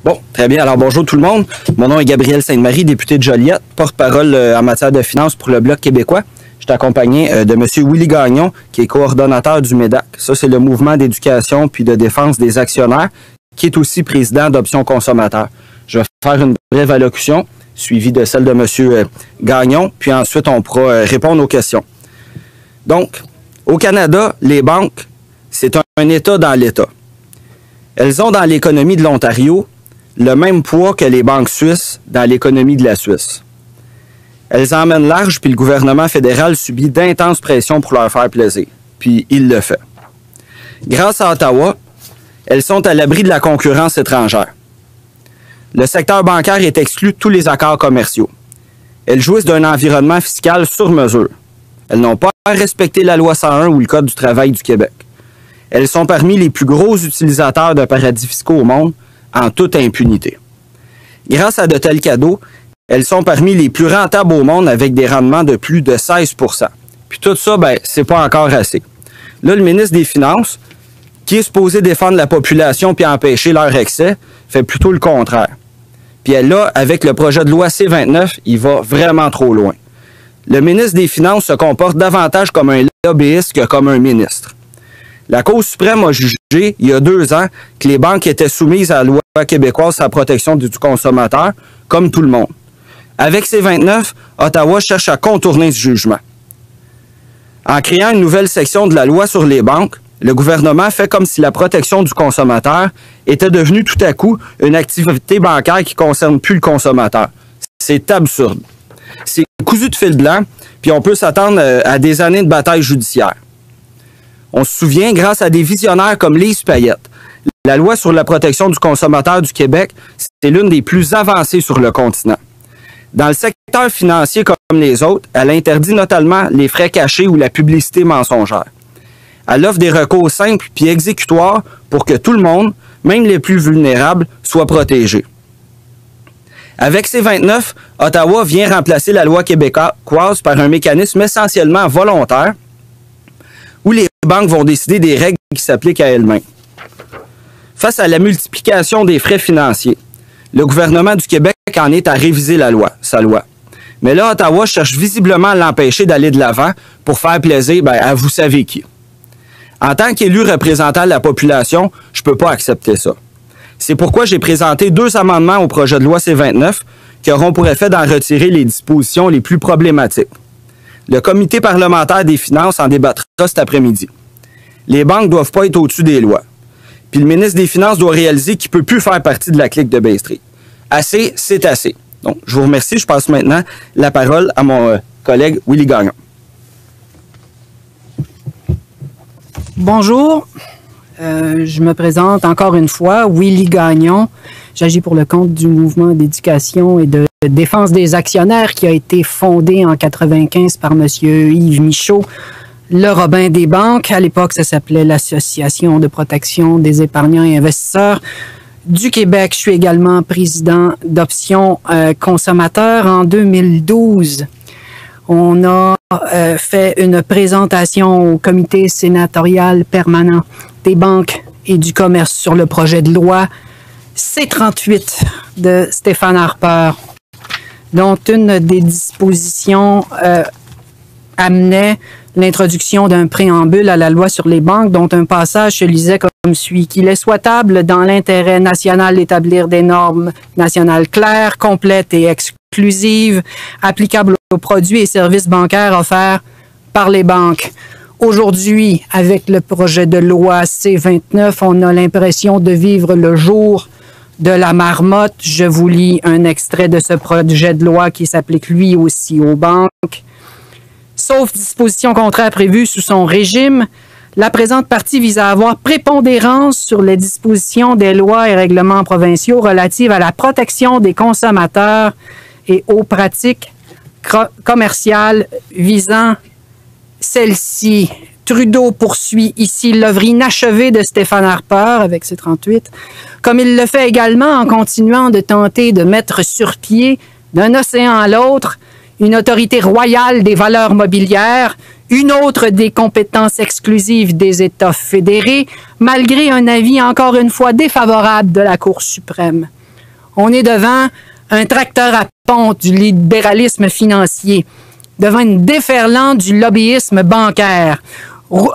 Bon, très bien. Alors, bonjour tout le monde. Mon nom est Gabriel Sainte-Marie, député de Joliette, porte-parole en matière de finances pour le Bloc québécois. Je suis accompagné de M. Willy Gagnon, qui est coordonnateur du MEDAC. Ça, c'est le mouvement d'éducation puis de défense des actionnaires, qui est aussi président d'Options consommateurs. Je vais faire une brève allocution, suivie de celle de M. Gagnon, puis ensuite, on pourra répondre aux questions. Donc, au Canada, les banques, c'est un État dans l'État. Elles ont dans l'économie de l'Ontario le même poids que les banques suisses dans l'économie de la Suisse. Elles emmènent large, puis le gouvernement fédéral subit d'intenses pressions pour leur faire plaisir. Puis il le fait. Grâce à Ottawa, elles sont à l'abri de la concurrence étrangère. Le secteur bancaire est exclu de tous les accords commerciaux. Elles jouissent d'un environnement fiscal sur mesure. Elles n'ont pas à respecter la loi 101 ou le Code du travail du Québec. Elles sont parmi les plus gros utilisateurs de paradis fiscaux au monde, en toute impunité. Grâce à de tels cadeaux, elles sont parmi les plus rentables au monde avec des rendements de plus de 16 %. Puis tout ça, c'est pas encore assez. Là, le ministre des Finances, qui est supposé défendre la population puis empêcher leur excès, fait plutôt le contraire. Puis là, avec le projet de loi C-29, il va vraiment trop loin. Le ministre des Finances se comporte davantage comme un lobbyiste que comme un ministre. La Cour suprême a jugé, il y a 2 ans, que les banques étaient soumises à la loi québécoise sur la protection du consommateur, comme tout le monde. Avec C-29, Ottawa cherche à contourner ce jugement. En créant une nouvelle section de la loi sur les banques, le gouvernement fait comme si la protection du consommateur était devenue tout à coup une activité bancaire qui ne concerne plus le consommateur. C'est absurde. C'est cousu de fil blanc, puis on peut s'attendre à des années de bataille judiciaire. On se souvient, grâce à des visionnaires comme Lise Payette, la loi sur la protection du consommateur du Québec, c'est l'une des plus avancées sur le continent. Dans le secteur financier comme les autres, elle interdit notamment les frais cachés ou la publicité mensongère. Elle offre des recours simples puis exécutoires pour que tout le monde, même les plus vulnérables, soit protégé. Avec C-29, Ottawa vient remplacer la loi québécoise par un mécanisme essentiellement volontaire où les banques vont décider des règles qui s'appliquent à elles-mêmes. Face à la multiplication des frais financiers, le gouvernement du Québec en est à réviser sa loi. Mais là, Ottawa cherche visiblement à l'empêcher d'aller de l'avant pour faire plaisir à vous savez qui. En tant qu'élu représentant la population, je ne peux pas accepter ça. C'est pourquoi j'ai présenté 2 amendements au projet de loi C-29 qui auront pour effet d'en retirer les dispositions les plus problématiques. Le comité parlementaire des finances en débattra cet après-midi. Les banques ne doivent pas être au-dessus des lois. Puis le ministre des Finances doit réaliser qu'il ne peut plus faire partie de la clique de Bay Street. Assez, c'est assez. Donc, je vous remercie. Je passe maintenant la parole à mon collègue Willy Gagnon. Bonjour. Je me présente encore une fois, Willy Gagnon. J'agis pour le compte du mouvement d'éducation et de défense des actionnaires qui a été fondé en 1995 par M. Yves Michaud, le Robin des banques. À l'époque, ça s'appelait l'Association de protection des épargnants et investisseurs du Québec. Je suis également président d'Options consommateurs. En 2012, on a fait une présentation au comité sénatorial permanent des banques et du commerce sur le projet de loi C-38 de Stéphane Harper, dont une des dispositions amenait l'introduction d'un préambule à la loi sur les banques, dont un passage se lisait comme suit: qu'il est souhaitable dans l'intérêt national d'établir des normes nationales claires, complètes et exclusives, applicables aux produits et services bancaires offerts par les banques. Aujourd'hui, avec le projet de loi C-29, on a l'impression de vivre le jour de la marmotte. Je vous lis un extrait de ce projet de loi qui s'applique lui aussi aux banques. Sauf dispositions contraires prévues sous son régime, la présente partie vise à avoir prépondérance sur les dispositions des lois et règlements provinciaux relatives à la protection des consommateurs et aux pratiques commerciales visant celle-ci. Trudeau poursuit ici l'œuvre inachevée de Stéphane Harper avec ses 38, comme il le fait également en continuant de tenter de mettre sur pied, d'un océan à l'autre, une autorité royale des valeurs mobilières, une autre des compétences exclusives des États fédérés, malgré un avis encore une fois défavorable de la Cour suprême. On est devant un tracteur à ponte du libéralisme financier, devant une déferlante du lobbyisme bancaire,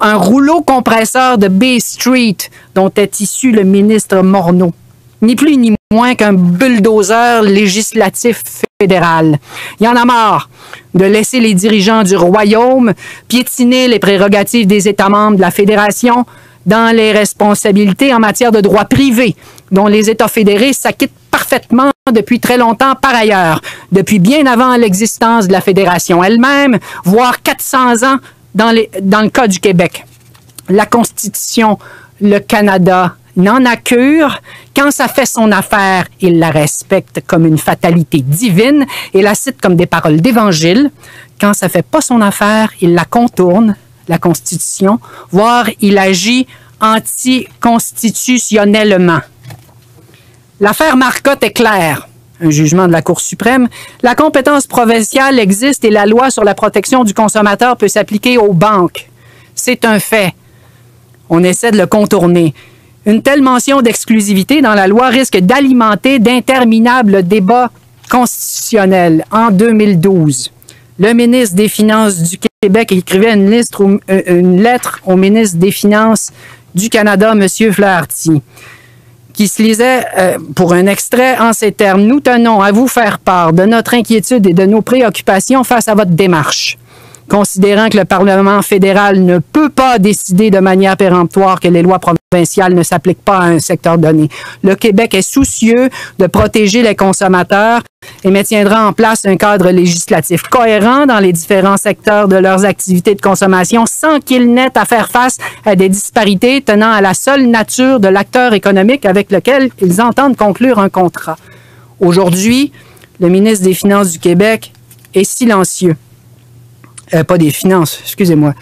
un rouleau compresseur de Bay Street dont est issu le ministre Morneau. Ni plus ni moins qu'un bulldozer législatif fédéral. Il y en a marre de laisser les dirigeants du royaume piétiner les prérogatives des États membres de la Fédération dans les responsabilités en matière de droit privé, dont les États fédérés s'acquittent parfaitement depuis très longtemps par ailleurs, depuis bien avant l'existence de la Fédération elle-même, voire 400 ans dans le cas du Québec. La Constitution, le Canada n'en a cure. Quand ça fait son affaire, il la respecte comme une fatalité divine et la cite comme des paroles d'évangile. Quand ça fait pas son affaire, il la contourne, la Constitution, voire il agit anticonstitutionnellement. L'affaire Marcotte est claire. Un jugement de la Cour suprême. La compétence provinciale existe et la loi sur la protection du consommateur peut s'appliquer aux banques. C'est un fait. On essaie de le contourner. Une telle mention d'exclusivité dans la loi risque d'alimenter d'interminables débats constitutionnels. En 2012, le ministre des Finances du Québec écrivait une lettre au ministre des Finances du Canada, M. Flaherty, qui se lisait pour un extrait en ces termes. « Nous tenons à vous faire part de notre inquiétude et de nos préoccupations face à votre démarche. Considérant que le Parlement fédéral ne peut pas décider de manière péremptoire que les lois provinciales ne s'appliquent pas à un secteur donné, le Québec est soucieux de protéger les consommateurs et maintiendra en place un cadre législatif cohérent dans les différents secteurs de leurs activités de consommation sans qu'ils n'aient à faire face à des disparités tenant à la seule nature de l'acteur économique avec lequel ils entendent conclure un contrat. » Aujourd'hui, le ministre des Finances du Québec est silencieux. Pas des Finances, excusez-moi.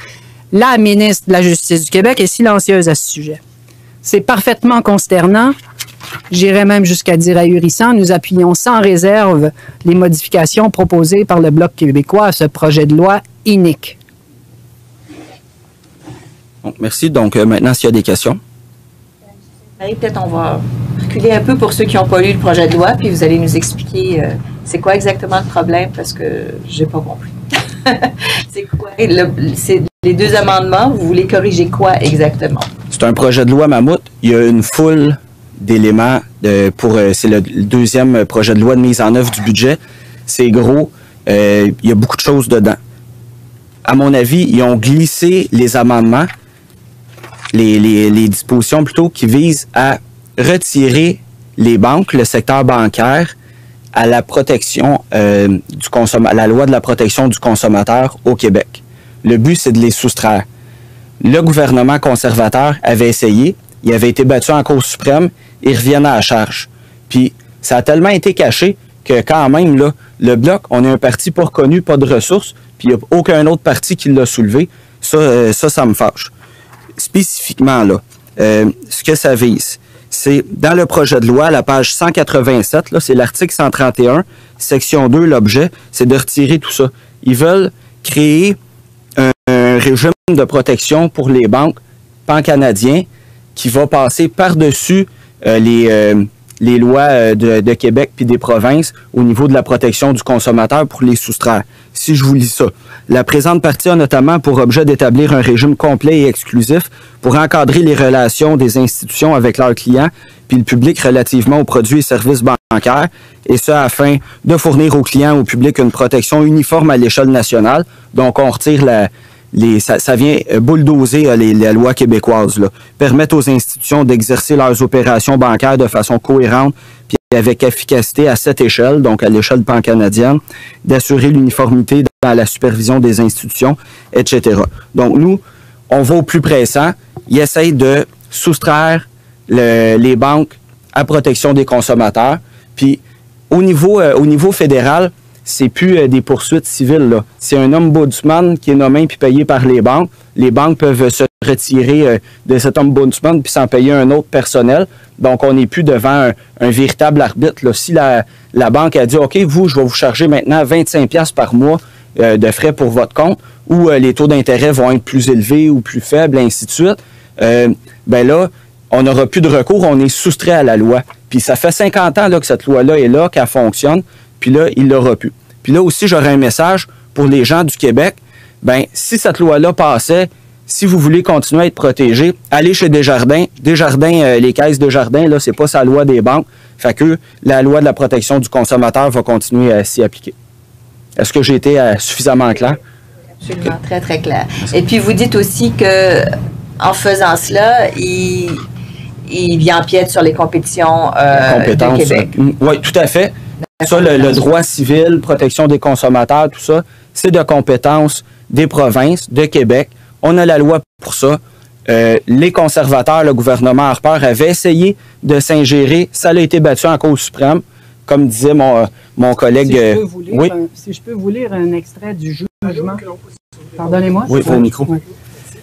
La ministre de la Justice du Québec est silencieuse à ce sujet. C'est parfaitement consternant. J'irais même jusqu'à dire ahurissant. Nous appuyons sans réserve les modifications proposées par le Bloc québécois à ce projet de loi inique. Donc, merci. Donc, maintenant, s'il y a des questions. Peut-être on va reculer un peu pour ceux qui n'ont pas lu le projet de loi, puis vous allez nous expliquer c'est quoi exactement le problème, parce que j'ai pas compris. C'est quoi? Les deux amendements, vous voulez corriger quoi exactement? C'est un projet de loi mammouth. Il y a une foule d'éléments c'est le deuxième projet de loi de mise en œuvre du budget. C'est gros. Il y a beaucoup de choses dedans. À mon avis, ils ont glissé les amendements, les dispositions plutôt, qui visent à retirer les banques, le secteur bancaire, à la protection à la loi de la protection du consommateur au Québec. Le but, c'est de les soustraire. Le gouvernement conservateur avait essayé, il avait été battu en Cour suprême, ils reviennent à la charge. Puis, ça a tellement été caché que quand même, là, le Bloc, on est un parti pas reconnu, pas de ressources, puis il n'y a aucun autre parti qui l'a soulevé. Ça me fâche. Spécifiquement, là, ce que ça vise, c'est dans le projet de loi, à la page 187, là, c'est l'article 131, section 2, l'objet, c'est de retirer tout ça. Ils veulent créer un régime de protection pour les banques pan-canadiens qui va passer par-dessus les lois de Québec puis des provinces au niveau de la protection du consommateur pour les soustraire. Si je vous lis ça, la présente partie a notamment pour objet d'établir un régime complet et exclusif pour encadrer les relations des institutions avec leurs clients puis le public relativement aux produits et services bancaires, et ce afin de fournir aux clients ou au public une protection uniforme à l'échelle nationale. Donc, on retire ça vient bulldozer la loi québécoise, là. Permettre aux institutions d'exercer leurs opérations bancaires de façon cohérente puis avec efficacité à cette échelle, donc à l'échelle pan-canadienne, d'assurer l'uniformité dans la supervision des institutions, etc. Donc, nous, on va au plus pressant. Ils essayent de soustraire les banques à protection des consommateurs. Puis, au niveau fédéral, c'est plus des poursuites civiles, là. C'est un ombudsman qui est nommé puis payé par les banques. Les banques peuvent se retirer de cet ombudsman puis s'en payer un autre personnel. Donc, on n'est plus devant un véritable arbitre, là. Si la banque a dit, OK, je vais vous charger maintenant 25$ par mois de frais pour votre compte, ou les taux d'intérêt vont être plus élevés ou plus faibles, ainsi de suite, ben là, on n'aura plus de recours, on est soustrait à la loi. Puis ça fait 50 ans là, que cette loi-là est là, qu'elle fonctionne, puis là, il l'aura plus. Puis là aussi, j'aurais un message pour les gens du Québec. Bien, si cette loi-là passait, si vous voulez continuer à être protégé, allez chez Desjardins. Desjardins, les caisses Desjardins, là, c'est pas sa loi des banques. Fait que la loi de la protection du consommateur va continuer à s'y appliquer. Est-ce que j'ai été suffisamment clair? Absolument, très, très clair. Et puis, vous dites aussi que en faisant cela, il empiète sur les compétitions de Québec. Oui, tout à fait. Ça, le droit civil, protection des consommateurs, tout ça, c'est de compétence des provinces, de Québec. On a la loi pour ça. Les conservateurs, le gouvernement Harper avait essayé de s'ingérer. Ça a été battu en Cour suprême. Comme disait mon collègue... Si je peux vous lire un extrait du jugement. Pardonnez-moi. Oui, au micro. Ouais.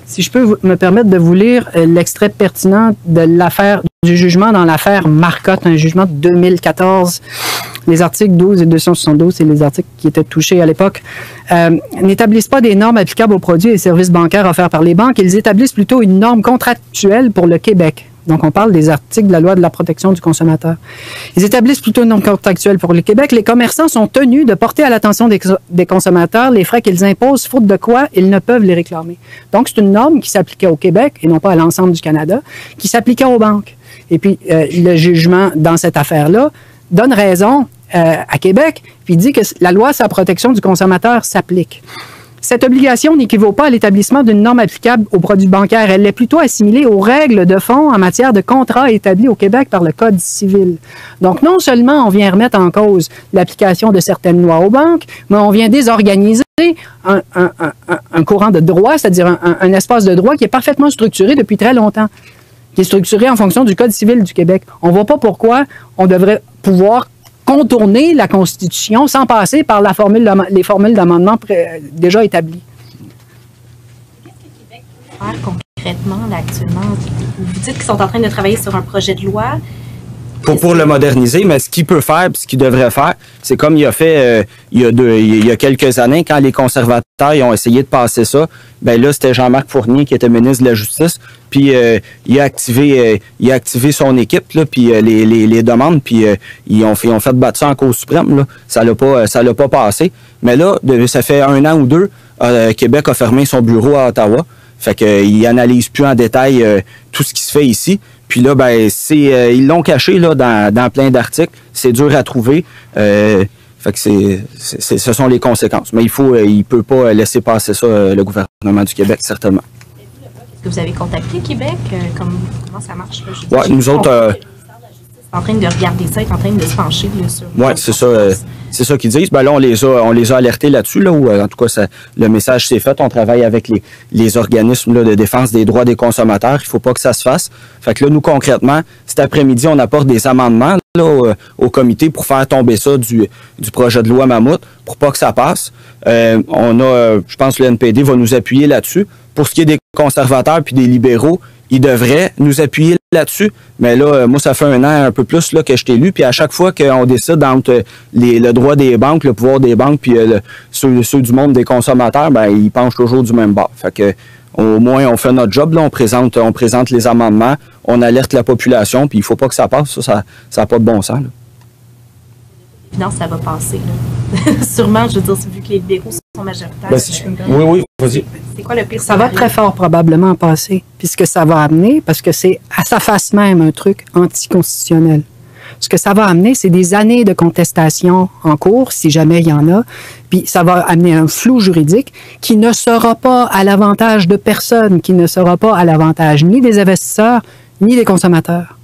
Si je peux me permettre de vous lire l'extrait pertinent de l'affaire du jugement dans l'affaire Marcotte, un jugement de 2014. Les articles 12 et 272, c'est les articles qui étaient touchés à l'époque, n'établissent pas des normes applicables aux produits et services bancaires offerts par les banques. Ils établissent plutôt une norme contractuelle pour le Québec. Donc, on parle des articles de la loi de la protection du consommateur. Ils établissent plutôt une norme contractuelle pour le Québec. Les commerçants sont tenus de porter à l'attention des consommateurs les frais qu'ils imposent, faute de quoi ils ne peuvent les réclamer. Donc, c'est une norme qui s'appliquait au Québec, et non pas à l'ensemble du Canada, qui s'appliquait aux banques. Et puis, le jugement dans cette affaire-là donne raison à Québec, puis dit que la loi sur la protection du consommateur s'applique. Cette obligation n'équivaut pas à l'établissement d'une norme applicable aux produits bancaires. Elle est plutôt assimilée aux règles de fond en matière de contrats établis au Québec par le Code civil. Donc, non seulement on vient remettre en cause l'application de certaines lois aux banques, mais on vient désorganiser un courant de droit, c'est-à-dire un espace de droit qui est parfaitement structuré depuis très longtemps, qui est structuré en fonction du Code civil du Québec. On ne voit pas pourquoi on devrait pouvoir contourner la Constitution sans passer par les formules d'amendement déjà établies. Qu'est-ce que Québec peut faire concrètement là, actuellement? Vous dites qu'ils sont en train de travailler sur un projet de loi. Pour le moderniser, mais ce qu'il peut faire, puis ce qu'il devrait faire, c'est comme il a fait il y a quelques années, quand les conservateurs ils ont essayé de passer ça, ben là, c'était Jean-Marc Fournier qui était ministre de la Justice, puis il a activé son équipe, là, puis les demandes, puis ils ont fait battre ça en Cour suprême, là. Ça l'a pas passé. Mais là, ça fait 1 an ou 2, Québec a fermé son bureau à Ottawa. Fait qu'il analyse plus en détail tout ce qui se fait ici. Puis là, ben, ils l'ont caché là, dans plein d'articles. C'est dur à trouver. Fait que ce sont les conséquences. Mais il peut pas laisser passer ça, le gouvernement du Québec, certainement. Est-ce que vous avez contacté Québec? Comment ça marche? Oui, nous autres... en train de regarder ça, est en train de se pencher là, sur... Oui, c'est ça. C'est ça qu'ils disent. Ben là, on les a alertés là-dessus, là, où, en tout cas, le message s'est fait. On travaille avec les organismes là, de défense des droits des consommateurs. Il faut pas que ça se fasse. Fait que là, nous, concrètement, cet après-midi, on apporte des amendements là, au comité pour faire tomber ça du projet de loi Mammouth, pour pas que ça passe. Je pense que le NPD va nous appuyer là-dessus. Pour ce qui est des conservateurs puis des libéraux, ils devraient nous appuyer là-dessus. Mais là, moi, ça fait 1 an, un peu plus là, que je t'ai lu. Puis à chaque fois qu'on décide entre le droit des banques, le pouvoir des banques, puis ceux du monde des consommateurs, ben ils penchent toujours du même bord. Fait que au moins, on fait notre job. Là, on présente les amendements, on alerte la population, puis il faut pas que ça passe. Ça n'a pas de bon sens. Là. Non, ça va passer. Là. Sûrement, je veux dire, vu que les libéraux sont majoritaires. Ben, si je peux me permettre. Oui, vas-y. C'est quoi le pire? Ça va très fort probablement passer, puisque ça va amener, parce que c'est à sa face même un truc anticonstitutionnel. Ce que ça va amener, c'est des années de contestation en cours, si jamais il y en a, puis ça va amener un flou juridique qui ne sera pas à l'avantage de personne, qui ne sera pas à l'avantage ni des investisseurs, ni des consommateurs.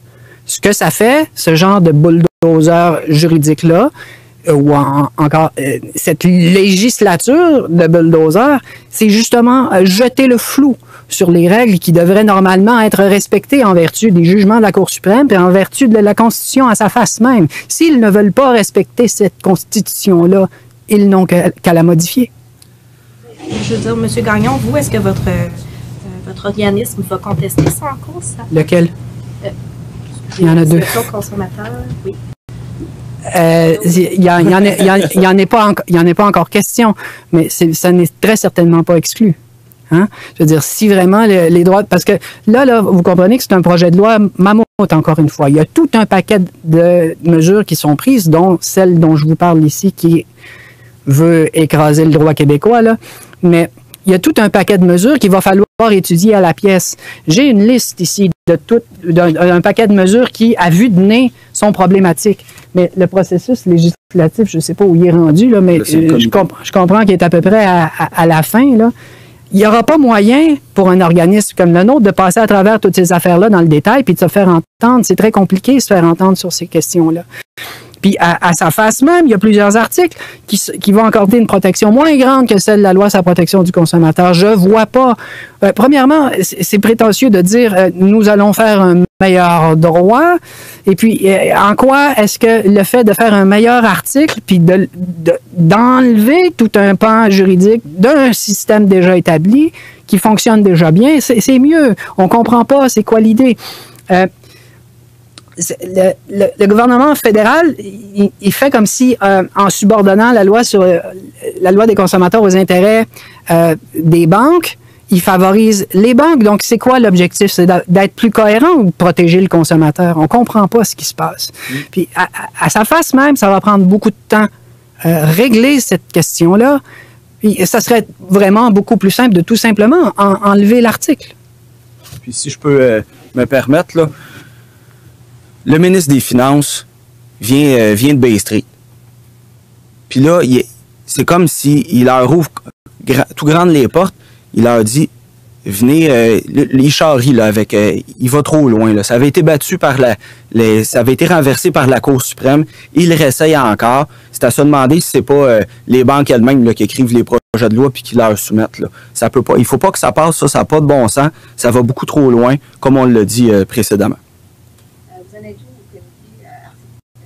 Ce que ça fait, ce genre de bulldozer juridique-là, ou encore cette législature de bulldozer, c'est justement jeter le flou sur les règles qui devraient normalement être respectées en vertu des jugements de la Cour suprême et en vertu de la Constitution à sa face même. S'ils ne veulent pas respecter cette Constitution-là, ils n'ont qu'à la modifier. Je veux dire, M. Gagnon, vous, est-ce que votre organisme va contester ça en cours? Ça? Lequel? Il y en a 2. Le consommateur, oui. Il y en est pas encore question, mais ça n'est très certainement pas exclu. Hein? Je veux dire, si vraiment les droits... Parce que là, vous comprenez que c'est un projet de loi mammouth, encore une fois. Il y a tout un paquet de mesures qui sont prises, dont celle dont je vous parle ici, qui veut écraser le droit québécois, là. Mais il y a tout un paquet de mesures qu'il va falloir étudier à la pièce. J'ai une liste ici d'un paquet de mesures qui, à vue de nez, sont problématiques. Mais le processus législatif, je ne sais pas où il est rendu, là, mais je comprends qu'il est à peu près à la fin, là. Il n'y aura pas moyen pour un organisme comme le nôtre de passer à travers toutes ces affaires-là dans le détail puis de se faire entendre. C'est très compliqué de se faire entendre sur ces questions-là. Puis à sa face même, il y a plusieurs articles qui vont accorder une protection moins grande que celle de la loi sur la protection du consommateur. Je vois pas. Premièrement, c'est prétentieux de dire nous allons faire un meilleur droit. Et puis, en quoi est-ce que le fait de faire un meilleur article puis d'enlever tout un pan juridique d'un système déjà établi qui fonctionne déjà bien, c'est mieux. On comprend pas c'est quoi l'idée. Le gouvernement fédéral, il fait comme si, en subordonnant la loi sur la loi des consommateurs aux intérêts des banques, il favorise les banques. Donc, c'est quoi l'objectif? C'est d'être plus cohérent ou de protéger le consommateur? On comprend pas ce qui se passe. Puis, à sa face même, ça va prendre beaucoup de temps régler cette question-là. Puis, ça serait vraiment beaucoup plus simple de tout simplement enlever l'article. Puis, si je peux me permettre, là, le ministre des Finances vient de Bay Street. Puis là, c'est comme s'il leur ouvre tout grande les portes. Il leur dit, venez, il charrie là, avec, il va trop loin. Là. Ça avait été battu par ça avait été renversé par la Cour suprême. Il réessaye encore. C'est à se demander si c'est pas les banques elles-mêmes là, qui écrivent les projets de loi puis qui leur soumettent. Là. Ça peut pas. Il faut pas que ça passe, ça n'a pas de bon sens. Ça va beaucoup trop loin, comme on l'a dit précédemment.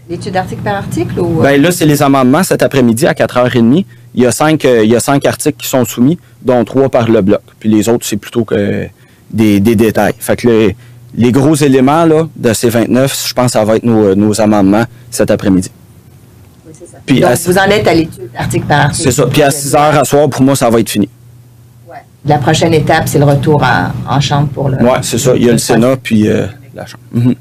L'étude article par article? Ou... Ben là, c'est les amendements cet après-midi à 4h30. Il y a 5 articles qui sont soumis, dont 3 par le bloc. Puis les autres, c'est plutôt que des détails. Fait que les gros éléments là, de ces 29, je pense que ça va être nos amendements cet après-midi. Oui, c'est ça. Puis donc, vous en êtes à l'étude article par article. C'est ça. Puis à 6h à soir, pour moi, ça va être fini. Ouais. La prochaine étape, c'est le retour en chambre pour le... Oui, c'est ça. Il y a le Sénat, puis la Chambre. Mm-hmm.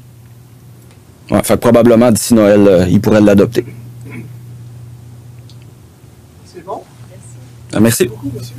Ouais, fait que probablement d'ici Noël, ils pourraient l'adopter. C'est bon? Merci. Merci beaucoup, monsieur.